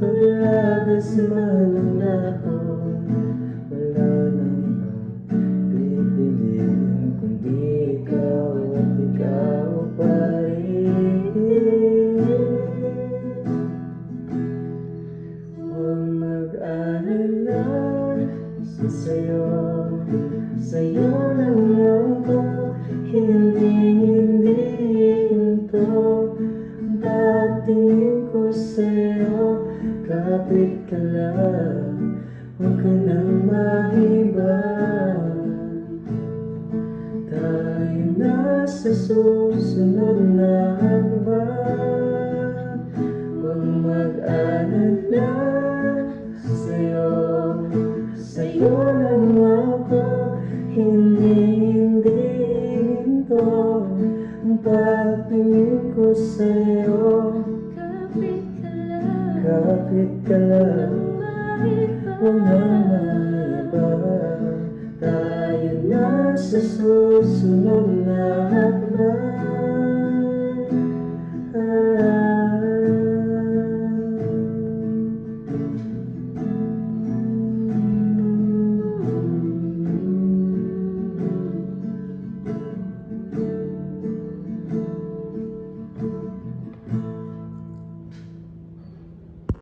Paglagas man ang dahon, wala nang pipiliin kundi ikaw at ikaw pa rin. Huwag mag-alala, sa'yo lang ako. Hindi hinto ang pagtingin ko sa'yo. Kapit ka lang, huwag ka nang mahiba. Tayo na sa susunod na hakbang. Huwag mag-alala, sa'yo lang ako. Hindi hinto ang pagtingin ko sa'yo. Kapit ka lang, huwag na maiba. Tayo na sa susunod na hakbang.